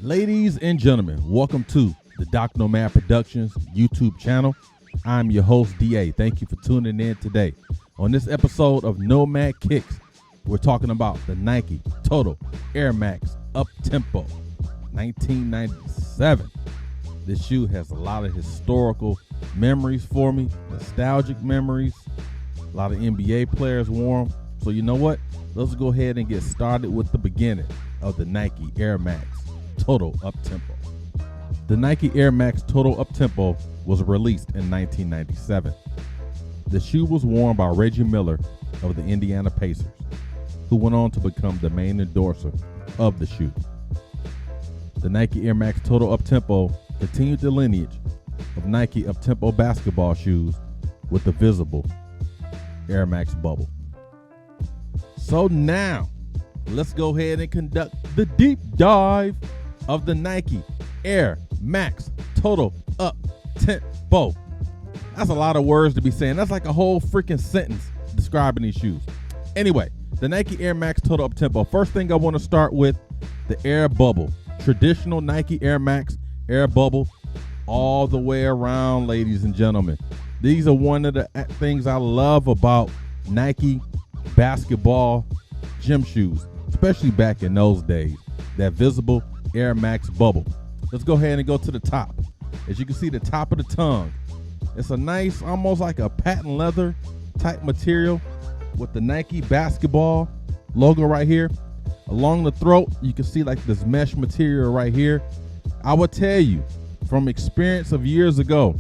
Ladies and gentlemen, welcome to the Doc Nomad Productions YouTube channel. I'm your host, DA. Thank you for tuning in today. On this episode of Nomad Kicks, we're talking about the Nike Total Air Max Uptempo 1997. This shoe has a lot of historical memories for me, nostalgic memories. A lot of NBA players wore them. So you know what? Let's go ahead and get started with the beginning of the Nike Air Max Total Uptempo. The Nike Air Max Total Uptempo was released in 1997. The shoe was worn by Reggie Miller of the Indiana Pacers, who went on to become the main endorser of the shoe. The Nike Air Max Total Uptempo continued the lineage of Nike Uptempo basketball shoes with the visible Air Max bubble. So now, let's go ahead and conduct the deep dive of the Nike Air Max Total Uptempo. That's a lot of words to be saying. That's like a whole freaking sentence describing these shoes. Anyway, the Nike Air Max Total Uptempo. First thing I want to start with, the air bubble. Traditional Nike Air Max air bubble all the way around, ladies and gentlemen. These are one of the things I love about Nike basketball gym shoes, especially back in those days, that visible Air Max bubble. Let's go ahead and go to the top. As you can see, the top of the tongue, it's a nice, almost like a patent leather type material with the Nike basketball logo right here. Along the throat, you can see like this mesh material right here. I would tell you from experience of years ago,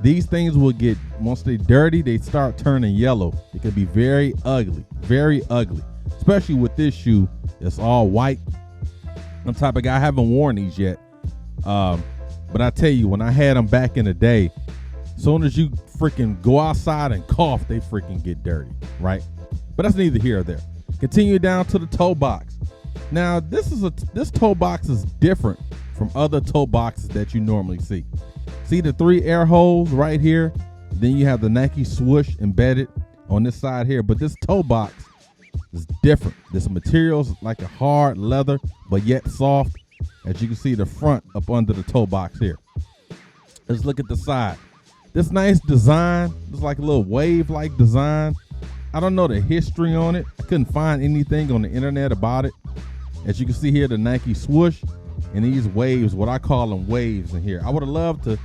these things will get, once they dirty, they start turning yellow. It can be very ugly, especially with this shoe. It's all white. I'm the type of guy, I haven't worn these yet. But I tell you, when I had them back in the day, as soon as you freaking go outside and cough, they freaking get dirty, right? But that's neither here or there. Continue down to the toe box. Now, this toe box is different from other toe boxes that you normally see. See the 3 air holes right here? Then you have the Nike swoosh embedded on this side here. But this toe box is different. This material is like a hard leather, but yet soft. As you can see, the front up under the toe box here. Let's look at the side. This nice design, it's like a little wave-like design. I don't know the history on it. I couldn't find anything on the internet about it. As you can see here, the Nike swoosh and these waves, what I call them waves in here. I would have loved to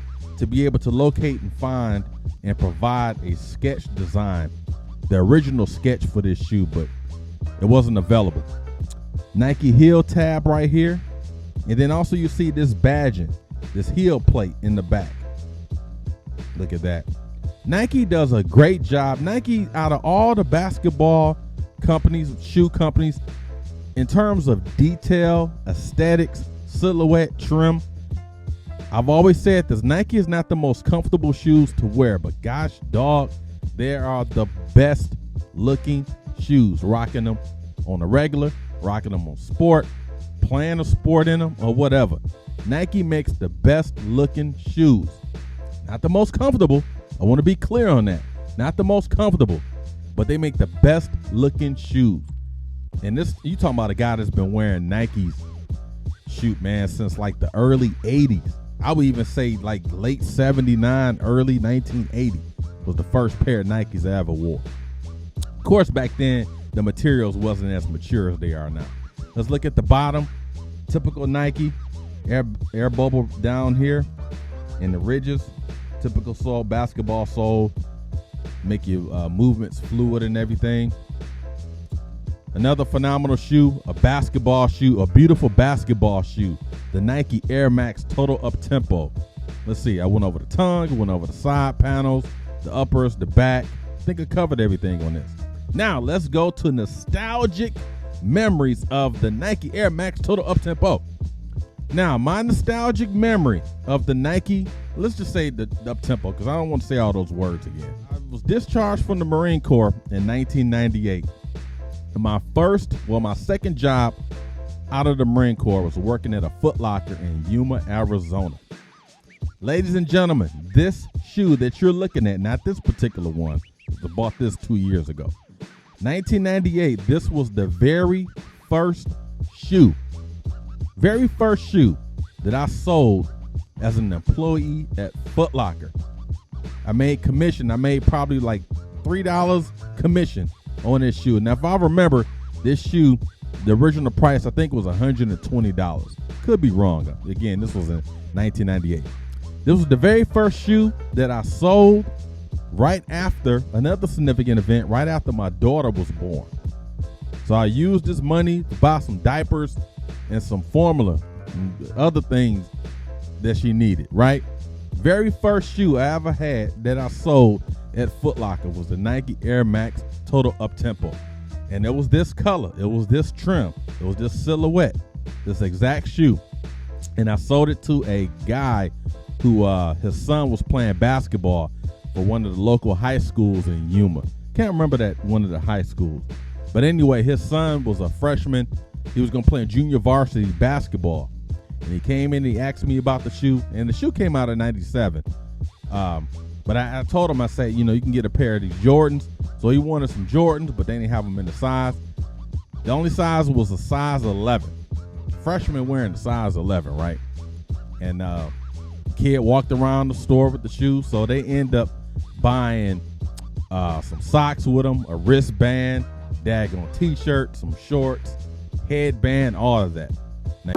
be able to locate and find and provide a sketch design, the original sketch for this shoe, but it wasn't available. Nike heel tab right here. And then also you see this badging, this heel plate in the back. Look at that. Nike does a great job. Nike, out of all the basketball companies, shoe companies, in terms of detail, aesthetics, silhouette, trim, I've always said this, Nike is not the most comfortable shoes to wear, but gosh dog, they are the best looking shoes. Rocking them on a regular, rocking them on sport, playing a sport in them or whatever. Nike makes the best looking shoes. Not the most comfortable. I want to be clear on that. Not the most comfortable, but they make the best looking shoes. And this, you talking about a guy that's been wearing Nikes, shoot man, since like the early 80s. I would even say like late 79, early 1980 was the first pair of Nikes I ever wore. Of course, back then, the materials wasn't as mature as they are now. Let's look at the bottom. Typical Nike air bubble down here in the ridges. Typical sole, basketball sole. Make your movements fluid and everything. Another phenomenal shoe, a basketball shoe, a beautiful basketball shoe. The Nike Air Max Total Uptempo. Let's see, I went over the tongue, went over the side panels, the uppers, the back. I think I covered everything on this. Now, let's go to nostalgic memories of the Nike Air Max Total Uptempo. Now, my nostalgic memory of the Nike, let's just say the Uptempo, because I don't want to say all those words again. I was discharged from the Marine Corps in 1998. And my second job out of the Marine Corps was working at a Foot Locker in Yuma, Arizona. Ladies and gentlemen, this shoe that you're looking at, not this particular one, I bought this 2 years ago. 1998, this was the very first shoe Very first shoe that I sold as an employee at Foot Locker. I made commission. I made probably like $3 commission on this shoe. Now, if I remember, this shoe, the original price, I think was $120. Could be wrong. Again, this was in 1998. This was the very first shoe that I sold right after another significant event, right after my daughter was born. So I used this money to buy some diapers and some formula and other things that she needed, right? Very first shoe I ever had that I sold at Foot Locker was the Nike Air Max Total Uptempo. And it was this color, it was this trim, it was this silhouette, this exact shoe. And I sold it to a guy who his son was playing basketball for one of the local high schools in Yuma. Can't remember that one of the high schools. But anyway, his son was a freshman. He was going to play in junior varsity basketball. And he came in, he asked me about the shoe, and the shoe came out in 97. But I told him, I said, you know, you can get a pair of these Jordans. So he wanted some Jordans, but they didn't have them in the size. The only size was a size 11. Freshman wearing the size 11, right? And kid walked around the store with the shoe, so they end up buying some socks with them, a wristband, daggone t-shirt, some shorts, headband, all of that. Now,